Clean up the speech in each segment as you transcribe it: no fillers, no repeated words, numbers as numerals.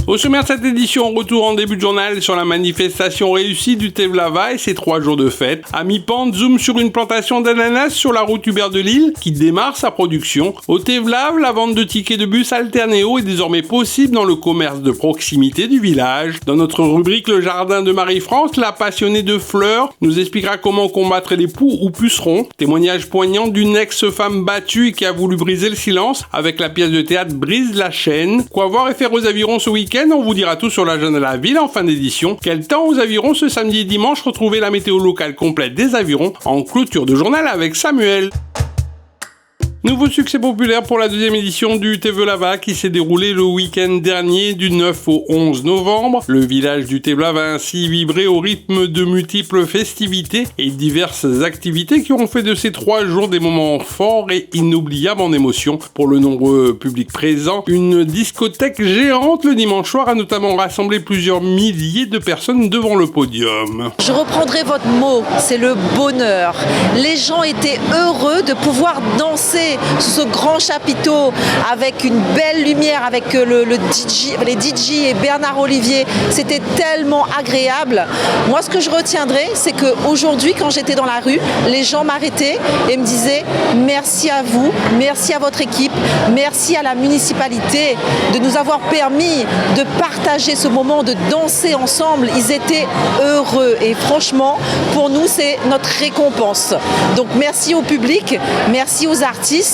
Au sommaire de cette édition, retour en début de journal sur la manifestation réussie du Tevlava et ses 3 jours de fête. À mi-pente, zoom sur une plantation d'ananas sur la route Hubert de Lille qui démarre sa production. Au Tevlav, la vente de tickets de bus Alternéo est désormais possible dans le commerce de proximité du village. Dans notre rubrique Le Jardin de Marie-France, la passionnée de fleurs nous expliquera comment combattre les poux ou pucerons. Témoignage poignant d'une ex-femme battue qui a voulu briser le silence avec la pièce de théâtre Brise la chaîne. Quoi voir et faire aux avirons ce week-end? On vous dira tout sur l'agenda de la ville en fin d'édition. Quel temps aux avirons ce samedi et dimanche? Retrouvez la météo locale complète des avirons en clôture de journal avec Samuel. Nouveau succès populaire pour la 2e édition du Tevlava qui s'est déroulé le week-end dernier du 9 au 11 novembre. Le village du Tevlava a ainsi vibré au rythme de multiples festivités et diverses activités qui ont fait de ces 3 jours des moments forts et inoubliables en émotion pour le nombreux public présent. Une discothèque géante le dimanche soir a notamment rassemblé plusieurs milliers de personnes devant le podium. Je reprendrai votre mot, c'est le bonheur. Les gens étaient heureux de pouvoir danser ce grand chapiteau avec une belle lumière, avec les DJ et Bernard Olivier. C'était tellement agréable. Moi, ce que je retiendrai, c'est qu'aujourd'hui, quand j'étais dans la rue, les gens m'arrêtaient et me disaient merci à vous, merci à votre équipe, merci à la municipalité de nous avoir permis de partager ce moment, de danser ensemble. Ils étaient heureux et franchement, pour nous, c'est notre récompense. Donc merci au public, merci aux artistes.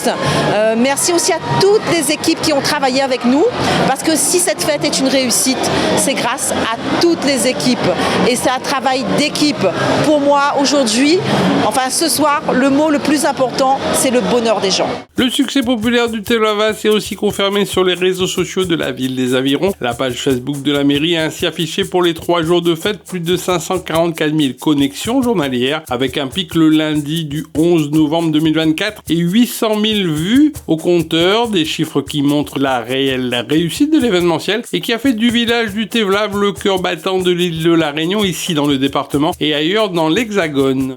Merci aussi à toutes les équipes qui ont travaillé avec nous, parce que si cette fête est une réussite, c'est grâce à toutes les équipes et c'est un travail d'équipe. Pour moi, aujourd'hui, enfin ce soir, le mot le plus important, c'est le bonheur des gens. Le succès populaire du Tevlava s'est aussi confirmé sur les réseaux sociaux de la ville des Avirons. La page Facebook de la mairie a ainsi affiché pour les 3 jours de fête plus de 544 000 connexions journalières, avec un pic le lundi du 11 novembre 2024 et 800 000 vues au compteur, des chiffres qui montrent la réelle réussite de l'événementiel et qui a fait du village du Tevlava le cœur battant de l'île de la Réunion, ici dans le département et ailleurs dans l'Hexagone.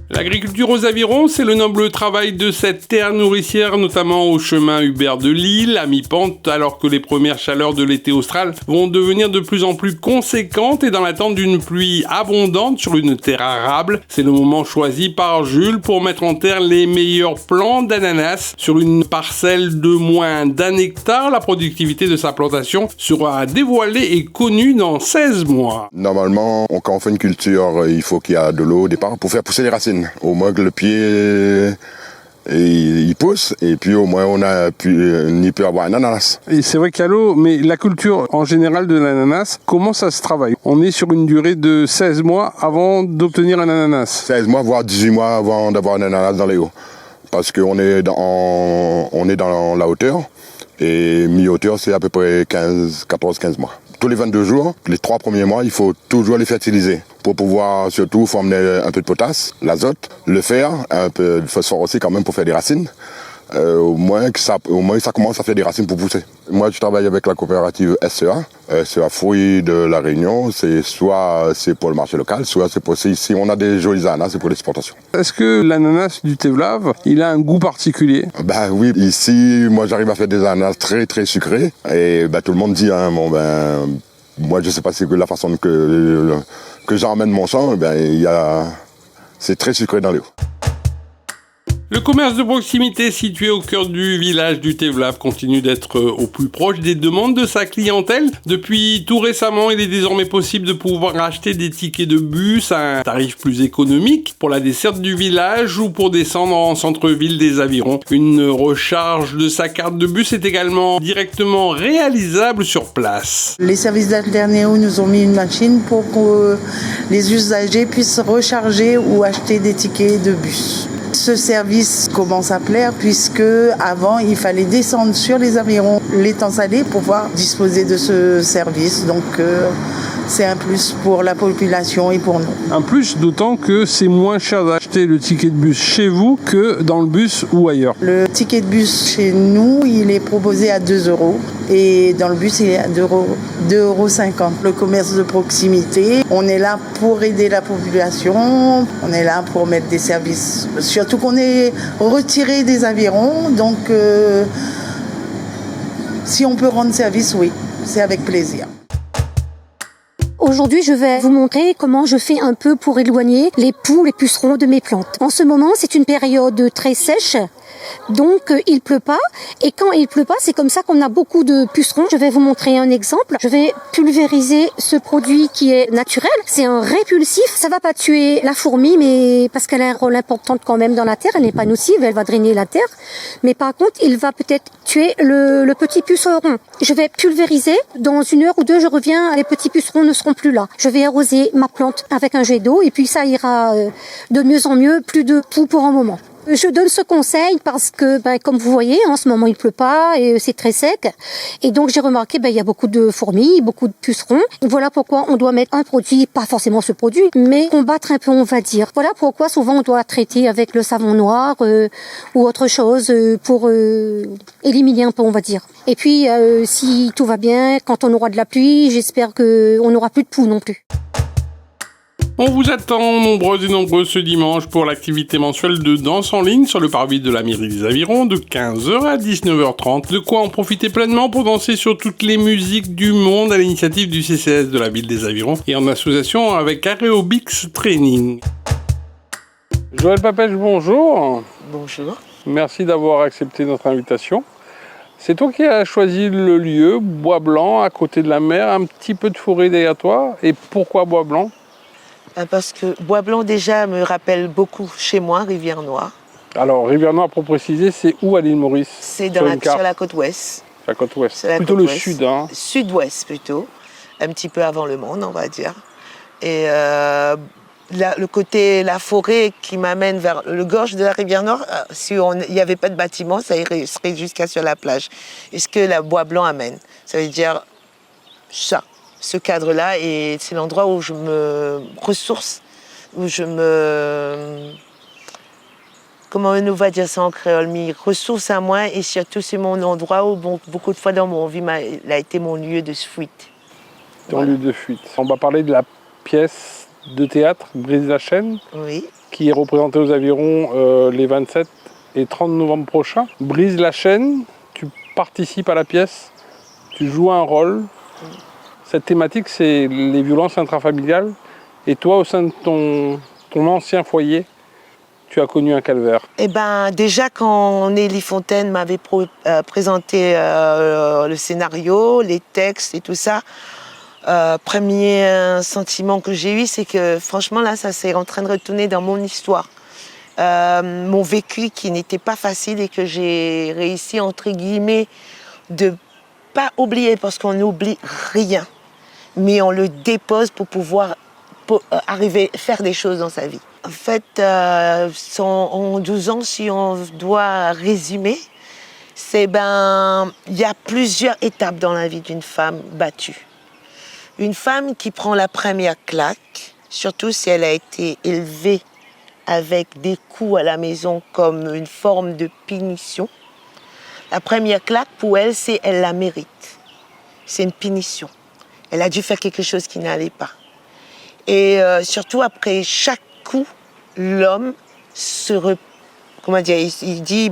L'agriculture aux avirons, c'est le noble travail de cette terre nourricière, notamment au chemin Hubert de Lille, à mi-pente, alors que les premières chaleurs de l'été austral vont devenir de plus en plus conséquentes et dans l'attente d'une pluie abondante sur une terre arable. C'est le moment choisi par Jules pour mettre en terre les meilleurs plants d'ananas. Sur une parcelle de moins d'1 hectare, la productivité de sa plantation sera dévoilée et connue dans 16 mois. Normalement, quand on fait une culture, il faut qu'il y ait de l'eau au départ pour faire pousser les racines. Au moins que le pied il pousse et puis au moins on peut avoir un ananas. Et c'est vrai qu'il y a l'eau, mais la culture en général de l'ananas, comment ça se travaille? On est sur une durée de 16 mois avant d'obtenir un ananas. 16 mois voire 18 mois avant d'avoir un ananas dans les hauts. Parce qu'on est dans la hauteur et mi-hauteur c'est à peu près 14-15 mois. Tous les 22 jours, les 3 premiers mois, il faut toujours les fertiliser pour pouvoir surtout former un peu de potasse, l'azote, le fer, un peu de phosphore aussi quand même pour faire des racines. Au moins ça commence à faire des racines pour pousser. Moi, je travaille avec la coopérative SEA, SEA Fruits de la Réunion. C'est pour le marché local, soit c'est pour si on a des jolis ananas, c'est pour l'exportation. Est-ce que l'ananas du Tevlava, il a un goût particulier? Oui, ici, moi j'arrive à faire des ananas très très sucrés et tout le monde dit moi je sais pas si c'est la façon que j'emmène mon sang, c'est très sucré dans les hauts. Le commerce de proximité situé au cœur du village du Tevlava continue d'être au plus proche des demandes de sa clientèle. Depuis tout récemment, il est désormais possible de pouvoir acheter des tickets de bus à un tarif plus économique pour la desserte du village ou pour descendre en centre-ville des Avirons. Une recharge de sa carte de bus est également directement réalisable sur place. Les services d'Alternéo nous ont mis une machine pour que les usagers puissent recharger ou acheter des tickets de bus. Ce service commence à plaire puisque avant il fallait descendre sur les avirons, les temps salés pour pouvoir disposer de ce service. Donc c'est un plus pour la population et pour nous. Un plus, d'autant que c'est moins cher d'acheter le ticket de bus chez vous que dans le bus ou ailleurs. Le ticket de bus chez nous, il est proposé à 2 € et dans le bus, il est à 2,50 €. Le commerce de proximité, on est là pour aider la population, on est là pour mettre des services. Surtout qu'on est retiré des avirons, donc si on peut rendre service, oui. c'est avec plaisir. Aujourd'hui, je vais vous montrer comment je fais un peu pour éloigner les poux, les pucerons de mes plantes. En ce moment, c'est une période très sèche, donc il pleut pas. Et quand il pleut pas, c'est comme ça qu'on a beaucoup de pucerons. Je vais vous montrer un exemple. Je vais pulvériser ce produit qui est naturel. C'est un répulsif. Ça va pas tuer la fourmi, mais parce qu'elle a un rôle important quand même dans la terre. Elle n'est pas nocive, elle va drainer la terre. Mais par contre, il va peut-être tuer le petit puceron. Je vais pulvériser. Dans 1 heure ou 2, je reviens. Les petits pucerons ne seront plus là. Je vais arroser ma plante avec un jet d'eau et puis ça ira de mieux en mieux. Plus de poux pour un moment. Je donne ce conseil parce que, comme vous voyez, en ce moment il pleut pas et c'est très sec. Et donc j'ai remarqué, il y a beaucoup de fourmis, beaucoup de pucerons. Voilà pourquoi on doit mettre un produit, pas forcément ce produit, mais combattre un peu, on va dire. Voilà pourquoi souvent on doit traiter avec le savon noir ou autre chose pour éliminer un peu, on va dire. Et puis si tout va bien, quand on aura de la pluie, j'espère qu'on n'aura plus de poux non plus. On vous attend nombreux et nombreux ce dimanche pour l'activité mensuelle de danse en ligne sur le parvis de la mairie des Avirons de 15h à 19h30. De quoi en profiter pleinement pour danser sur toutes les musiques du monde à l'initiative du CCS de la ville des Avirons et en association avec Areobix Training. Joël Papèche, bonjour. Bonjour. Merci d'avoir accepté notre invitation. C'est toi qui as choisi le lieu, Bois Blanc, à côté de la mer, un petit peu de forêt derrière toi. Et pourquoi Bois Blanc ? Parce que Bois Blanc déjà me rappelle beaucoup chez moi, Rivière-Noire. Alors, Rivière-Noire, pour préciser, c'est où à l'île Maurice ? C'est sur la côte ouest. La côte ouest. La plutôt côte le ouest. sud, hein. Sud-ouest plutôt. Un petit peu avant le monde, on va dire. Et le côté, la forêt qui m'amène vers le gorge de la Rivière-Noire, si il n'y avait pas de bâtiment, ça serait jusqu'à sur la plage. Et ce que la Bois Blanc amène, ça veut dire ça. Ce cadre-là, et c'est l'endroit où je me ressource, où je me... Comment on va dire ça en créole, me ressource à moi, et surtout c'est mon endroit où beaucoup de fois dans mon vie, il a été mon lieu de fuite. Ton lieu de fuite. On va parler de la pièce de théâtre Brise la chaîne, oui. Qui est représentée aux Avirons les 27 et 30 novembre prochains. Brise la chaîne, tu participes à la pièce, tu joues un rôle. Cette thématique, c'est les violences intrafamiliales. Et toi, au sein de ton ancien foyer, tu as connu un calvaire. Eh bien, déjà, quand Nelly Fontaine m'avait présenté le scénario, les textes et tout ça, premier sentiment que j'ai eu, c'est que franchement, là, ça s'est en train de retourner dans mon histoire. Mon vécu qui n'était pas facile et que j'ai réussi, entre guillemets, de pas oublier, parce qu'on n'oublie rien. Mais on le dépose pour pouvoir arriver à faire des choses dans sa vie. En fait, en 12 ans, si on doit résumer, il y a plusieurs étapes dans la vie d'une femme battue. Une femme qui prend la première claque, surtout si elle a été élevée avec des coups à la maison comme une forme de punition. La première claque, pour elle, elle la mérite. C'est une punition. Elle a dû faire quelque chose qui n'allait pas. Et surtout, après chaque coup, l'homme il dit,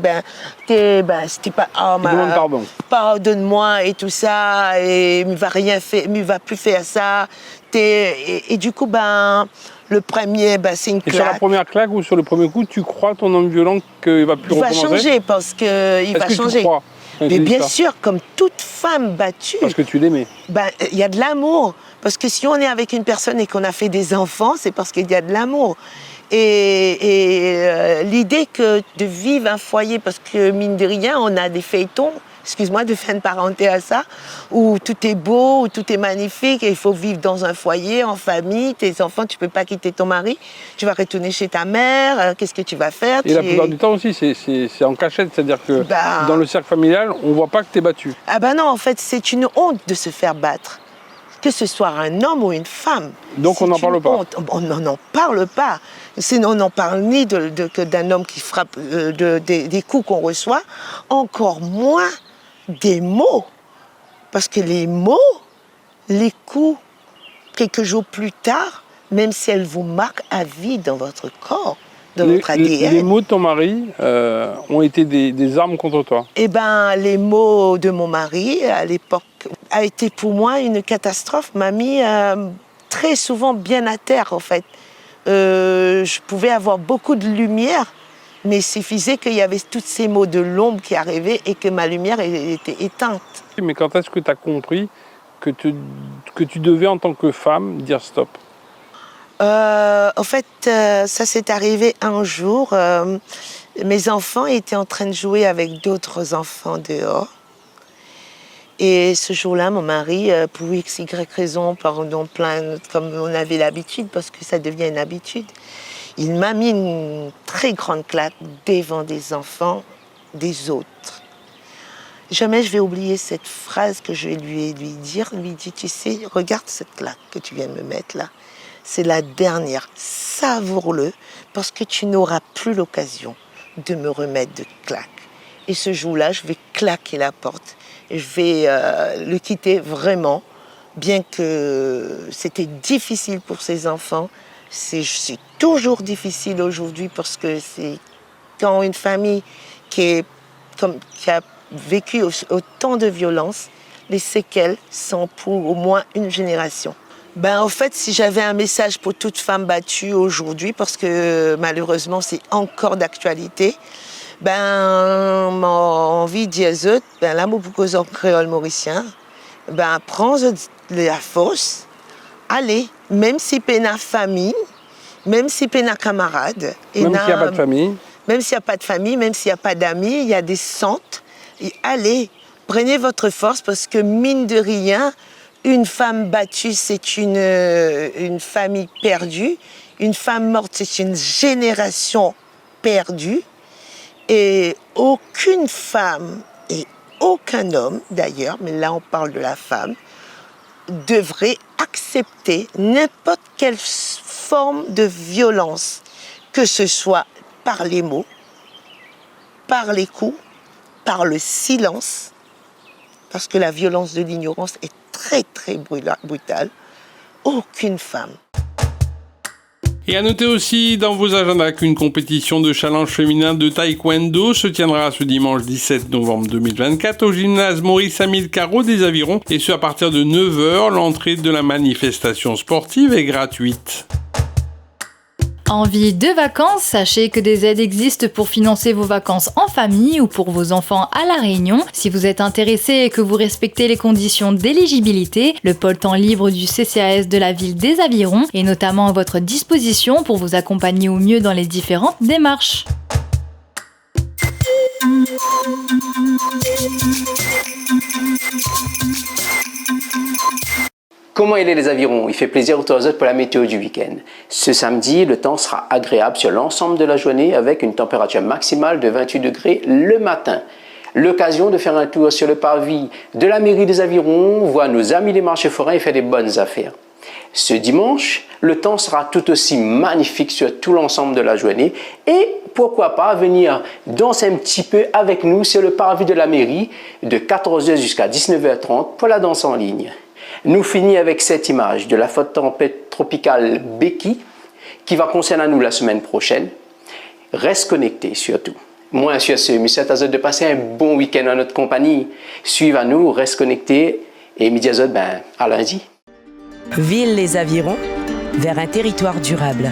c'était pas... pardon. Pardonne-moi et tout ça, et il ne va rien faire, il ne va plus faire ça. Et du coup, le premier, c'est une claque. Et sur la première claque ou sur le premier coup, tu crois ton homme violent qu'il ne va plus recommencer ? Il va changer, parce qu'il va changer. Tu crois ? Mais bien sûr, comme toute femme battue. Parce que tu l'aimais. Il y a de l'amour. Parce que si on est avec une personne et qu'on a fait des enfants, c'est parce qu'il y a de l'amour. Et l'idée que de vivre un foyer, parce que mine de rien, on a des feuilletons, excuse-moi de faire une parenthèse à ça, où tout est beau, où tout est magnifique, et il faut vivre dans un foyer, en famille, tes enfants, tu ne peux pas quitter ton mari, tu vas retourner chez ta mère, qu'est-ce que tu vas faire ? Et la plupart du temps aussi, c'est en cachette, c'est-à-dire que dans le cercle familial, on ne voit pas que tu es battu. Ah non, en fait, c'est une honte de se faire battre, que ce soit un homme ou une femme. Donc on n'en parle pas. On n'en parle pas. On n'en parle ni que d'un homme qui frappe, des coups qu'on reçoit, encore moins des mots. Parce que les mots, les coups, quelques jours plus tard, même si elles vous marquent à vie dans votre corps, dans votre ADN. Les mots de ton mari ont été des armes contre toi ? Les mots de mon mari, à l'époque, a été pour moi une catastrophe, m'a mis très souvent bien à terre en fait. Je pouvais avoir beaucoup de lumière, mais il suffisait qu'il y avait tous ces mots de l'ombre qui arrivaient et que ma lumière était éteinte. Mais quand est-ce que tu as compris que tu devais, en tant que femme, dire stop? En fait, ça s'est arrivé un jour. Mes enfants étaient en train de jouer avec d'autres enfants dehors. Et ce jour-là, mon mari, pour x, y raison, pardon, comme on avait l'habitude, parce que ça devient une habitude, il m'a mis une très grande claque devant des enfants des autres. Jamais je vais oublier cette phrase que je vais lui dire. Il lui dit, tu sais, regarde cette claque que tu viens de me mettre là. C'est la dernière. Savoure-le, parce que tu n'auras plus l'occasion de me remettre de claque. Et ce jour-là, je vais claquer la porte. Et je vais le quitter vraiment, bien que c'était difficile pour ces enfants. C'est toujours difficile aujourd'hui parce que c'est quand une famille qui a vécu autant de violence, les séquelles sont pour au moins une génération. En fait, si j'avais un message pour toute femme battue aujourd'hui, parce que malheureusement c'est encore d'actualité, mon envie de dire, l'amour pour cause en créole mauricien, prends la force, allez, même si pena famille, même si pena camarade, même s'il n'y a pas de famille, même s'il n'y a pas de famille, même s'il n'y a pas d'amis, il y a des centres, et allez, prenez votre force parce que mine de rien, une femme battue, c'est une famille perdue, une femme morte, c'est une génération perdue. Et aucune femme et aucun homme, d'ailleurs, mais là on parle de la femme, devrait accepter n'importe quelle forme de violence, que ce soit par les mots, par les coups, par le silence, parce que la violence de l'ignorance est très très brutale. Aucune femme. Et à noter aussi dans vos agendas qu'une compétition de challenge féminin de taekwondo se tiendra ce dimanche 17 novembre 2024 au gymnase Maurice-Amilcare Carreau des Avirons, et ce à partir de 9h. L'entrée de la manifestation sportive est gratuite. Envie de vacances? Sachez que des aides existent pour financer vos vacances en famille ou pour vos enfants à La Réunion. Si vous êtes intéressé et que vous respectez les conditions d'éligibilité, le pôle temps libre du CCAS de la ville des Avirons est notamment à votre disposition pour vous accompagner au mieux dans les différentes démarches. Comment il est les Avirons? Il fait plaisir aux autres pour la météo du week-end. Ce samedi, le temps sera agréable sur l'ensemble de la journée avec une température maximale de 28 degrés le matin. L'occasion de faire un tour sur le parvis de la mairie des Avirons, voir nos amis des marchés forains et faire des bonnes affaires. Ce dimanche, le temps sera tout aussi magnifique sur tout l'ensemble de la journée et pourquoi pas venir danser un petit peu avec nous sur le parvis de la mairie de 14h jusqu'à 19h30 pour la danse en ligne. Nous finissons avec cette image de la forte tempête tropicale Becky qui va concerner nous la semaine prochaine. Reste connecté surtout. Moi, sur ce, monsieur Tazot, de passer un bon week-end en notre compagnie. Suivez à nous, reste connecté et midi à lundi. Ville les Avirons, vers un territoire durable.